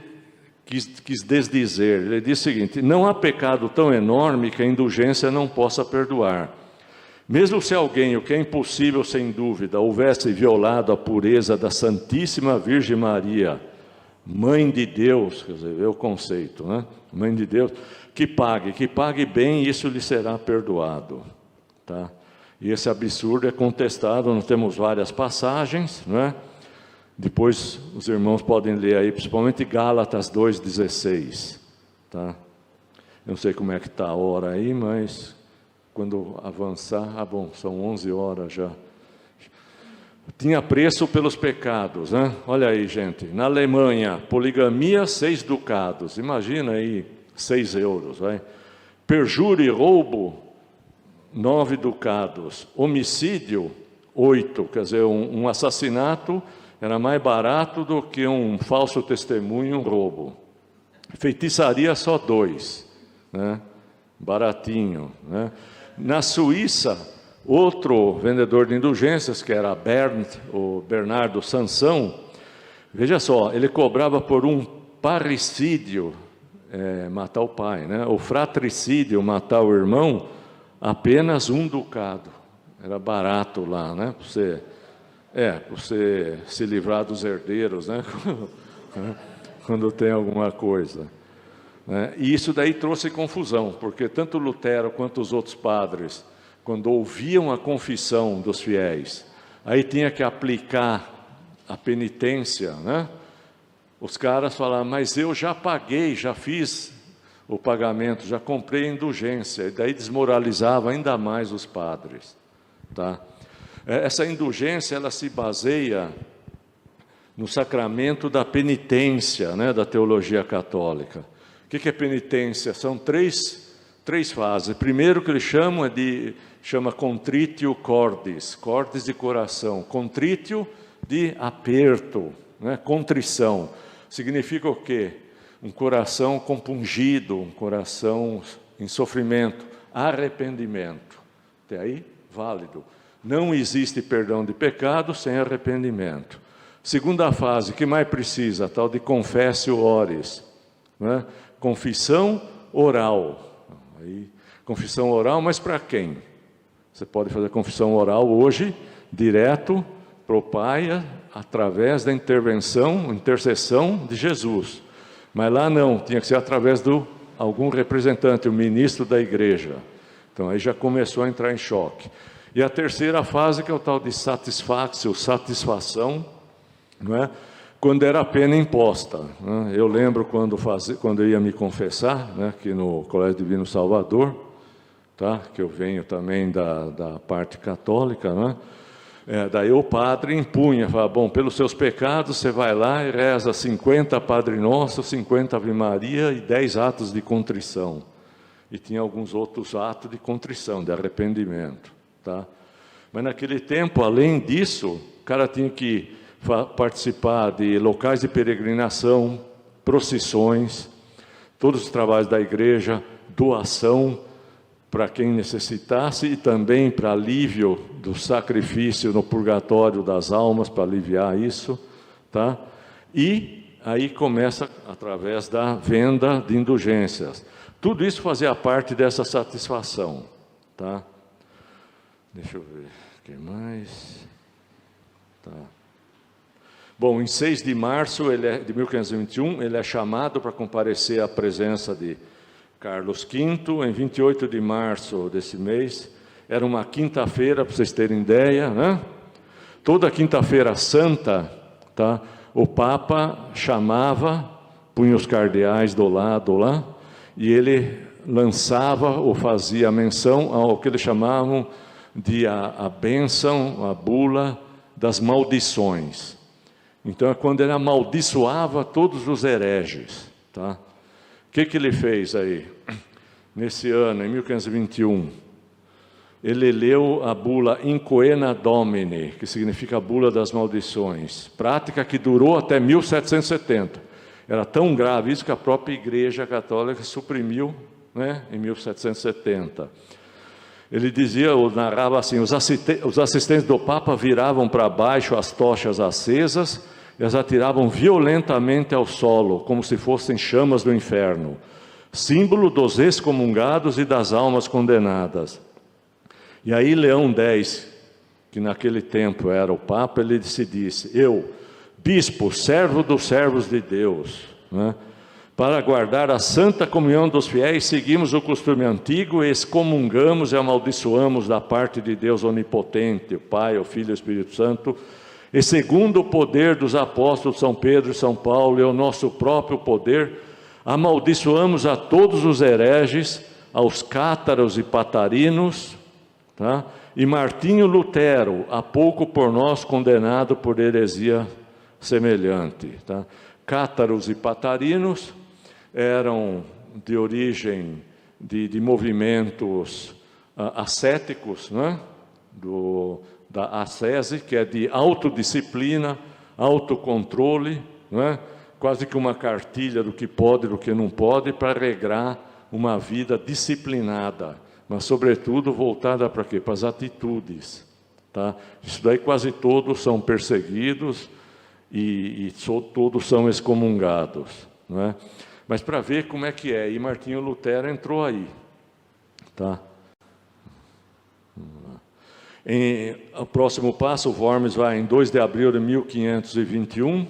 quis desdizer. Ele disse o seguinte, não há pecado tão enorme que a indulgência não possa perdoar. Mesmo se alguém, o que é impossível sem dúvida, houvesse violado a pureza da Santíssima Virgem Maria, Mãe de Deus, quer dizer, é o conceito, né? Mãe de Deus, que pague bem, isso lhe será perdoado, tá? E esse absurdo é contestado, nós temos várias passagens, né? Depois os irmãos podem ler aí, principalmente Gálatas 2,16, tá? Eu não sei como é que está a hora aí, mas quando avançar, bom, são 11 horas já. Tinha preço pelos pecados, né? Olha aí, gente, na Alemanha, poligamia 6 ducados, imagina aí, 6 euros, vai. Perjúrio e roubo, 9 ducados, homicídio, 8, quer dizer, um assassinato era mais barato do que um falso testemunho, um roubo. Feitiçaria só 2, né? Baratinho, né? Na Suíça, outro vendedor de indulgências, que era o Bernardo Sansão, veja só, ele cobrava por um parricídio, matar o pai, né? O fratricídio, matar o irmão, apenas 1 ducado. Era barato lá, né? Para você se livrar dos herdeiros, né? Quando tem alguma coisa. E isso daí trouxe confusão, porque tanto Lutero quanto os outros padres, quando ouviam a confissão dos fiéis, aí tinha que aplicar a penitência, né? Os caras falavam, mas eu já paguei, já fiz o pagamento, já comprei a indulgência, e daí desmoralizava ainda mais os padres, tá? Essa indulgência, ela se baseia no sacramento da penitência, né, da teologia católica. O que é penitência? São três fases. Primeiro que eles chama contritio cordis, cordis de coração, contritio de aperto, né? Contrição. Significa o quê? Um coração compungido, um coração em sofrimento, arrependimento. Até aí, válido. Não existe perdão de pecado sem arrependimento. Segunda fase, que mais precisa? Tal de confessio oris, né? Confissão oral. Aí, confissão oral, mas para quem? Você pode fazer confissão oral hoje, direto para o Pai, através da intercessão de Jesus. Mas lá não, tinha que ser através de algum representante, o ministro da igreja. Então aí já começou a entrar em choque. E a terceira fase, que é o tal de satisfação, não é? Quando era a pena imposta, né? Eu lembro quando eu ia me confessar, né, aqui no Colégio Divino Salvador, tá? Que eu venho também da parte católica, né? Daí o padre impunha, falava, bom, pelos seus pecados você vai lá e reza 50 Padre Nosso, 50 Ave Maria e 10 atos de contrição. E tinha alguns outros atos de contrição, de arrependimento, tá? Mas naquele tempo, além disso, o cara tinha que participar de locais de peregrinação, procissões, todos os trabalhos da igreja, doação para quem necessitasse e também para alívio do sacrifício no purgatório das almas, para aliviar isso, tá? E aí começa através da venda de indulgências. Tudo isso fazia parte dessa satisfação, tá? Deixa eu ver, o que mais? Tá. Bom, em 6 de março de 1521, ele é chamado para comparecer à presença Carlos V, em 28 de março desse mês, era uma quinta-feira, para vocês terem ideia, né? Toda quinta-feira santa, tá? O Papa chamava, punha os cardeais do lado lá, e ele lançava ou fazia menção ao que eles chamavam de a bênção, a bula das maldições. Então é quando ele amaldiçoava todos os hereges, tá? O que ele fez aí? Nesse ano, em 1521, ele leu a bula In Coena Domini, que significa a bula das maldições, prática que durou até 1770. Era tão grave isso que a própria Igreja Católica suprimiu, né, em 1770. Ele dizia, ou narrava assim, os assistentes do Papa viravam para baixo as tochas acesas e as atiravam violentamente ao solo, como se fossem chamas do inferno, símbolo dos excomungados e das almas condenadas. E aí Leão X, que naquele tempo era o Papa, ele se disse, eu, bispo, servo dos servos de Deus, né, para guardar a santa comunhão dos fiéis, seguimos o costume antigo e excomungamos e amaldiçoamos da parte de Deus onipotente, o Pai, o Filho e o Espírito Santo, e segundo o poder dos apóstolos São Pedro e São Paulo e o nosso próprio poder, amaldiçoamos a todos os hereges, aos cátaros e patarinos, tá? E Martinho Lutero, há pouco por nós condenado por heresia semelhante, tá? Cátaros e patarinos eram de origem de movimentos ascéticos, né? Da ascese, que é de autodisciplina, autocontrole, né? Quase que uma cartilha do que pode e do que não pode, para regrar uma vida disciplinada, mas sobretudo voltada para quê? Para as atitudes, tá? Isso daí quase todos são perseguidos e todos são excomungados, não é? Mas para ver como é que é, e Martinho Lutero entrou aí, tá? O próximo passo, o Worms vai em 2 de abril de 1521,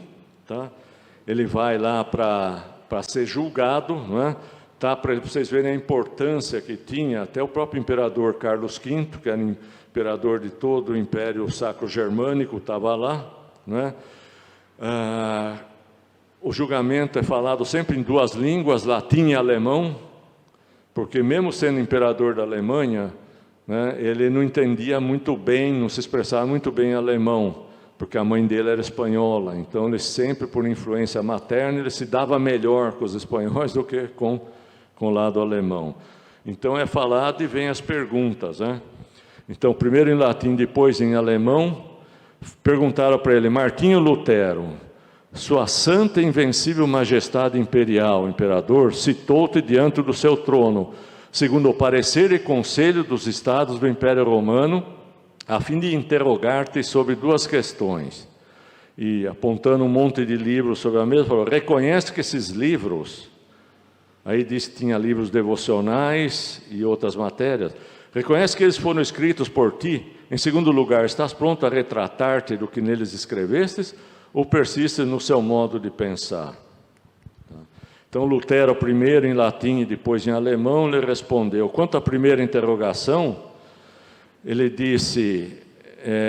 tá? Ele vai lá para ser julgado, não é? Tá? Para vocês verem a importância que tinha, até o próprio imperador Carlos V, que era imperador de todo o Império Sacro-Germânico, estava lá, não é? O julgamento é falado sempre em duas línguas, latim e alemão, porque mesmo sendo imperador da Alemanha, né, ele não entendia muito bem, não se expressava muito bem em alemão, porque a mãe dele era espanhola, então ele sempre, por influência materna, ele se dava melhor com os espanhóis do que com o lado alemão. Então é falado e vem as perguntas, né? Então, primeiro em latim, depois em alemão, perguntaram para ele, Martinho Lutero, sua santa e invencível majestade imperial, imperador, citou-te diante do seu trono, segundo o parecer e conselho dos estados do Império Romano, a fim de interrogar-te sobre duas questões. E apontando um monte de livros sobre a mesma, falou, reconhece que esses livros, aí disse que tinha livros devocionais e outras matérias, reconhece que eles foram escritos por ti. Em segundo lugar, estás pronto a retratar-te do que neles escrevestes, ou persistes no seu modo de pensar? Então, Lutero, primeiro em latim e depois em alemão, lhe respondeu. Quanto à primeira interrogação, ele disse,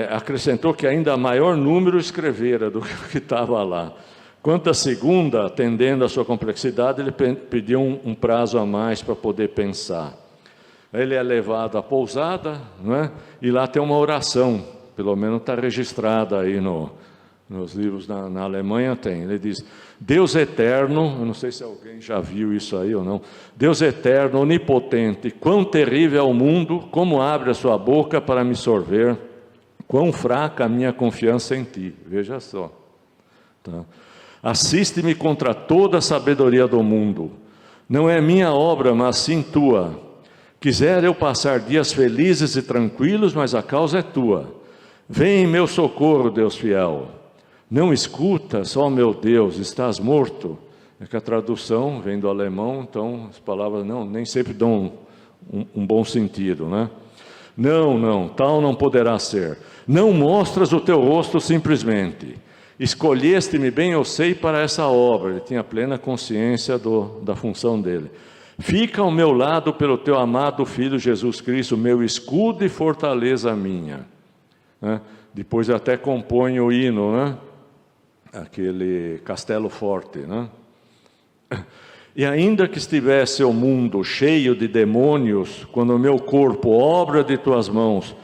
acrescentou que ainda maior número escrevera do que estava lá. Quanto à segunda, atendendo à sua complexidade, ele pediu um prazo a mais para poder pensar. Ele é levado à pousada, não é? E lá tem uma oração, pelo menos está registrada aí nos livros na Alemanha tem. Ele diz, Deus eterno, eu não sei se alguém já viu isso aí ou não, Deus eterno, onipotente, quão terrível é o mundo, como abre a sua boca para me sorver, quão fraca a minha confiança em ti. Veja só. Tá? Assiste-me contra toda a sabedoria do mundo. Não é minha obra, mas sim tua. Quisera eu passar dias felizes e tranquilos, mas a causa é tua. Vem em meu socorro, Deus fiel. Não escutas, ó meu Deus, estás morto. É que a tradução vem do alemão, então as palavras nem sempre dão um bom sentido, né? Não, tal não poderá ser. Não mostras o teu rosto simplesmente. Escolheste-me bem, eu sei, para essa obra. Ele tinha plena consciência da função dele. Fica ao meu lado pelo teu amado Filho Jesus Cristo, meu escudo e fortaleza minha. Depois eu até compõe o hino, aquele Castelo Forte. E ainda que estivesse o mundo cheio de demônios, quando o meu corpo, obra de tuas mãos,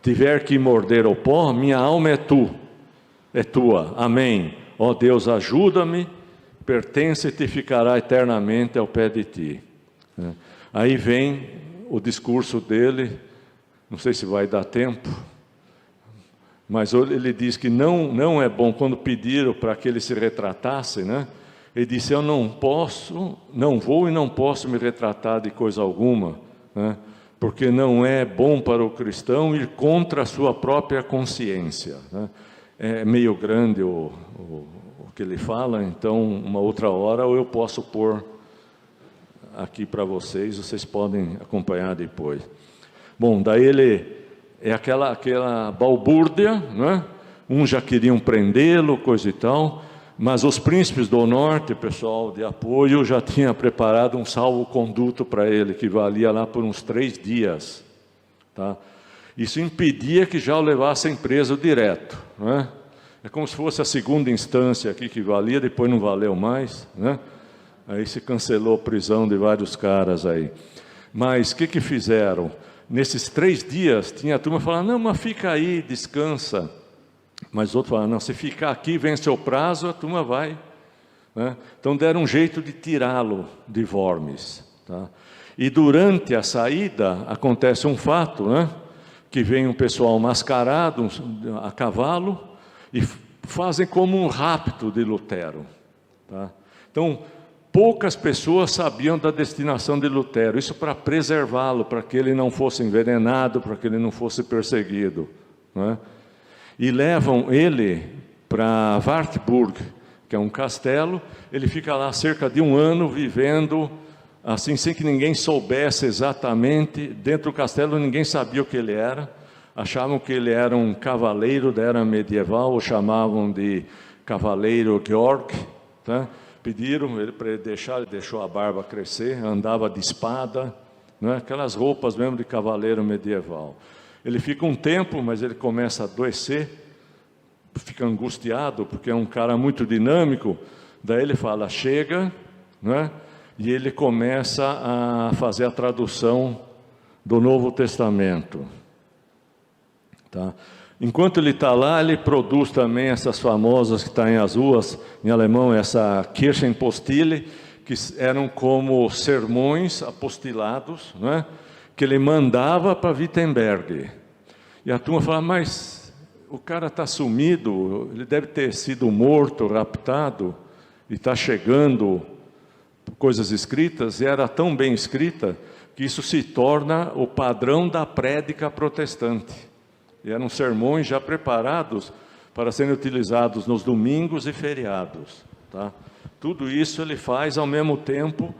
tiver que morder o pó, minha alma é tua. Amém. Ó Deus, ajuda-me, pertence-te e ficará eternamente ao pé de ti. Aí vem o discurso dele, não sei se vai dar tempo, mas ele diz que não é bom, quando pediram para que ele se retratasse, ele disse, eu não vou e não posso me retratar de coisa alguma, porque não é bom para o cristão ir contra a sua própria consciência. É meio grande o que ele fala, então uma outra hora eu posso pôr aqui para vocês podem acompanhar depois. Bom, daí ele é aquela balbúrdia, Uns já queriam prendê-lo, coisa e tal, mas os príncipes do norte, pessoal de apoio, já tinha preparado um salvo-conduto para ele, que valia lá por uns 3 dias. Isso impedia que já o levassem preso direto. É como se fosse a segunda instância aqui que valia, depois não valeu mais, Aí se cancelou a prisão de vários caras aí. Mas o que fizeram? Nesses 3 dias, tinha a turma falando, não, mas fica aí, descansa. Mas outros falaram, não, se ficar aqui, vence o prazo, a turma vai. Então deram um jeito de tirá-lo de Worms. E durante a saída, acontece um fato, que vem um pessoal mascarado a cavalo e fazem como um rapto de Lutero. Então, poucas pessoas sabiam da destinação de Lutero, isso para preservá-lo, para que ele não fosse envenenado, para que ele não fosse perseguido. E levam ele para Wartburg, que é um castelo. Ele fica lá cerca de 1 ano, vivendo assim, sem que ninguém soubesse exatamente. Dentro do castelo ninguém sabia o que ele era, achavam que ele era um cavaleiro da era medieval, o chamavam de cavaleiro Georg, Pediram ele para ele deixar, ele deixou a barba crescer, andava de espada, aquelas roupas mesmo de cavaleiro medieval. Ele fica um tempo, mas ele começa a adoecer, fica angustiado, porque é um cara muito dinâmico. Daí ele fala, chega, e ele começa a fazer a tradução do Novo Testamento. Enquanto ele está lá, ele produz também essas famosas que estão as ruas, em alemão, essa Kirchenpostille, que eram como sermões apostilados, que ele mandava para Wittenberg. E a turma fala, mas o cara está sumido, ele deve ter sido morto, raptado, e está chegando coisas escritas, e era tão bem escrita, que isso se torna o padrão da prédica protestante. E eram sermões já preparados para serem utilizados nos domingos e feriados. Tudo isso ele faz ao mesmo tempo,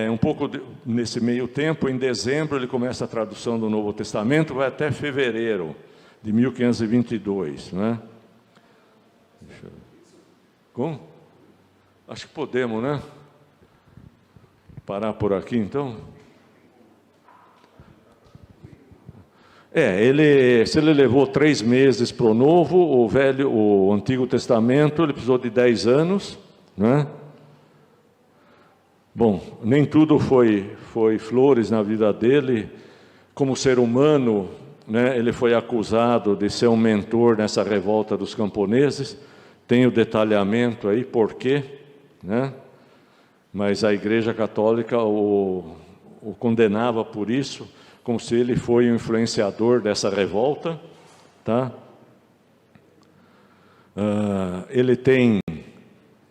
um pouco nesse meio tempo, em dezembro ele começa a tradução do Novo Testamento, vai até fevereiro de 1522. Como? Acho que podemos, parar por aqui então? Se ele levou 3 meses para o Novo, o Antigo Testamento, ele precisou de 10 anos, Bom, nem tudo foi flores na vida dele. Como ser humano, ele foi acusado de ser um mentor nessa revolta dos camponeses. Tem o detalhamento aí, por quê, Mas a Igreja Católica o condenava por isso, como se ele foi o influenciador dessa revolta.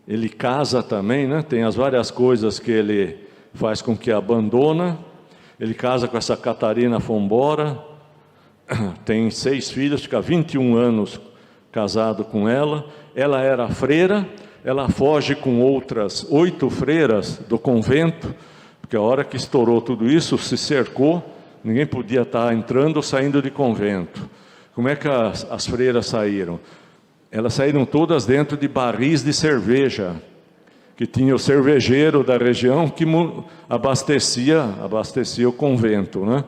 Ele casa também, tem as várias coisas que ele faz com que abandona. Ele casa com essa Catarina Fombora, tem 6 filhos, fica 21 anos casado com ela. Ela era freira, ela foge com outras 8 freiras do convento, porque a hora que estourou tudo isso, se cercou, ninguém podia estar entrando ou saindo de convento. Como é que as freiras saíram? Elas saíram todas dentro de barris de cerveja. que tinha o cervejeiro da região que abastecia o convento, né?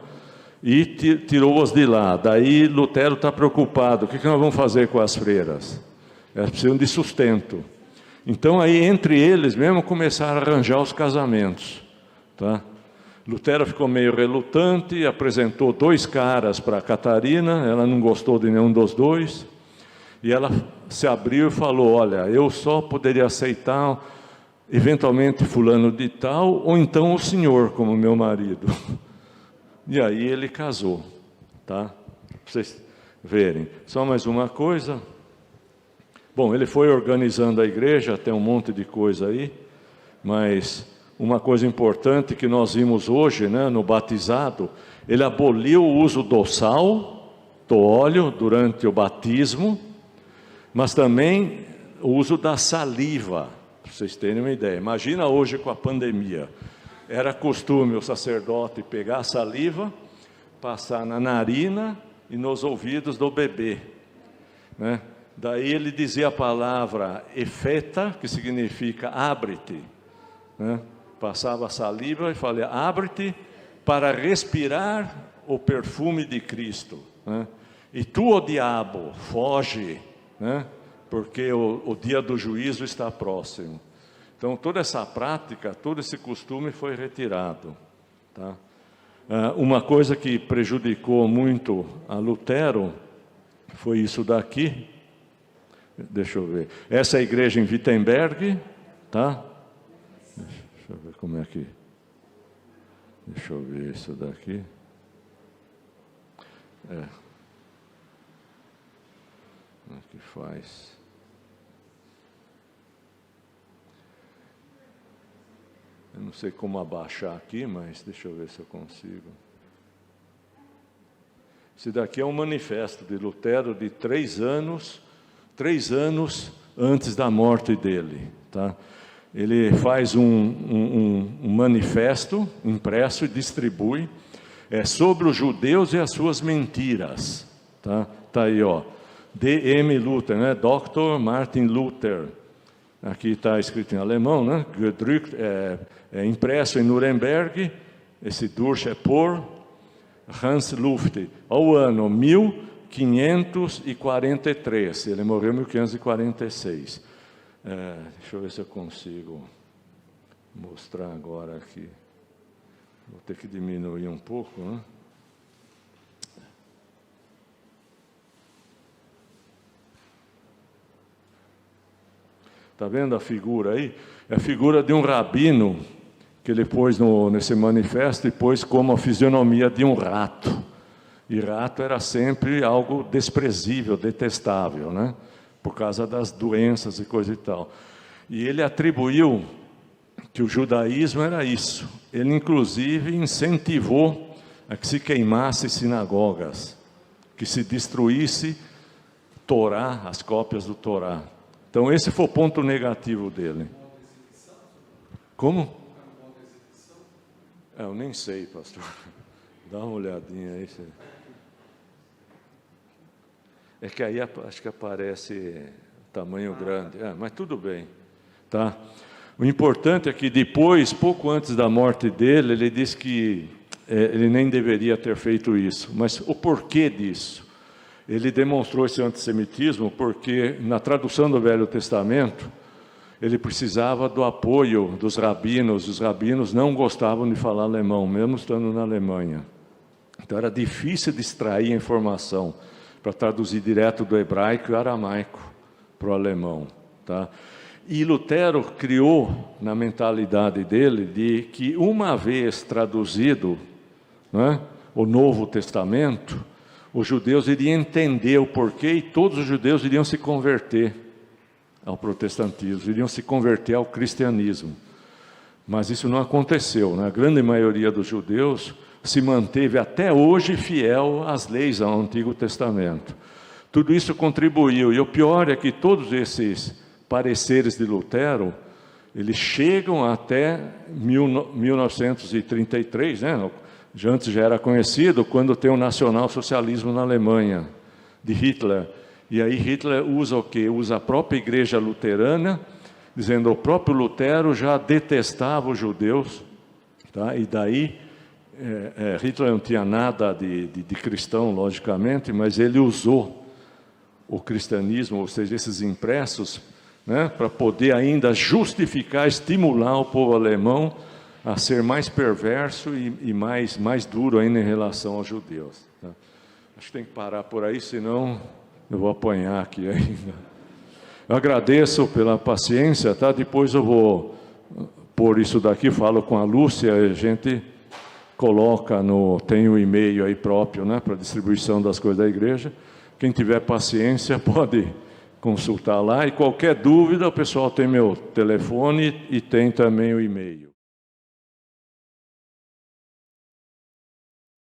E tirou-os de lá. Daí Lutero está preocupado, o que nós vamos fazer com as freiras? Elas precisam de sustento. Então aí entre eles mesmo começaram a arranjar os casamentos, tá? Lutero ficou meio relutante, apresentou 2 caras para Catarina, ela não gostou de nenhum dos 2, e ela se abriu e falou, olha, eu só poderia aceitar eventualmente fulano de tal, ou então o senhor como meu marido. E aí ele casou, tá? Para vocês verem. Só mais uma coisa. Bom, ele foi organizando a igreja, tem um monte de coisa aí, mas uma coisa importante que nós vimos hoje, né, no batizado, ele aboliu o uso do sal, do óleo, durante o batismo, mas também o uso da saliva, para vocês terem uma ideia. Imagina hoje com a pandemia. Era costume o sacerdote pegar a saliva, passar na narina e nos ouvidos do bebê, né? Daí ele dizia a palavra efeta, que significa abre-te, né? Passava a saliva e falava, abre-te para respirar o perfume de Cristo, né? E tu, ó diabo, foge, né? Porque o dia do juízo está próximo. Então, toda essa prática, todo esse costume foi retirado, tá? Uma coisa que prejudicou muito a Lutero foi isso daqui. Deixa eu ver. Essa é a igreja em Wittenberg, tá? Deixa eu ver como é que... Deixa eu ver isso daqui. Como é que faz? Eu não sei como abaixar aqui, mas deixa eu ver se eu consigo. Esse daqui é um manifesto de Lutero de 3 anos antes da morte dele, tá? Ele faz um manifesto impresso e distribui, sobre os judeus e as suas mentiras, tá? Tá aí, ó, D.M. Luther, né? Dr. Martin Luther. Aqui está escrito em alemão, né? Gedruckt, impresso em Nuremberg, esse Durch por Hans Luft, ao ano 1543, ele morreu em 1546. Deixa eu ver se eu consigo mostrar agora aqui. Vou ter que diminuir um pouco, né? Está vendo a figura aí? É a figura de um rabino que ele pôs nesse manifesto e pôs como a fisionomia de um rato. E rato era sempre algo desprezível, detestável, né? Por causa das doenças e coisa e tal. E ele atribuiu que o judaísmo era isso. Ele, inclusive, incentivou a que se queimasse sinagogas, que se destruísse Torá, as cópias do Torá. Então, esse foi o ponto negativo dele. Como? Eu nem sei, pastor. Dá uma olhadinha aí. É que aí acho que aparece tamanho grande. Mas tudo bem, tá? O importante é que depois, pouco antes da morte dele, ele disse que ele nem deveria ter feito isso. Mas o porquê disso? Ele demonstrou esse antissemitismo porque, na tradução do Velho Testamento, ele precisava do apoio dos rabinos. Os rabinos não gostavam de falar alemão, mesmo estando na Alemanha. Então, era difícil de extrair a informação para traduzir direto do hebraico e aramaico para o alemão, tá? E Lutero criou na mentalidade dele de que, uma vez traduzido, né, o Novo Testamento, os judeus iriam entender o porquê e todos os judeus iriam se converter ao protestantismo, iriam se converter ao cristianismo. Mas isso não aconteceu, né? A grande maioria dos judeus se manteve até hoje fiel às leis do Antigo Testamento. Tudo isso contribuiu, e o pior é que todos esses pareceres de Lutero, eles chegam até 1933, né? Antes já era conhecido, quando tem o nacionalsocialismo na Alemanha, de Hitler. E aí Hitler usa o quê? Usa a própria igreja luterana dizendo que o próprio Lutero já detestava os judeus, tá? E daí Hitler não tinha nada de cristão, logicamente, mas ele usou o cristianismo, ou seja, esses impressos, né, para poder ainda justificar, estimular o povo alemão a ser mais perverso e mais duro ainda em relação aos judeus. Tá? Acho que tem que parar por aí, senão eu vou apanhar aqui ainda. Eu agradeço pela paciência, tá? Depois eu vou pôr isso daqui, falo com a Lúcia, a gente coloca tem um e-mail aí próprio, né, para distribuição das coisas da igreja. Quem tiver paciência pode consultar lá, e qualquer dúvida, o pessoal tem meu telefone e tem também o e-mail.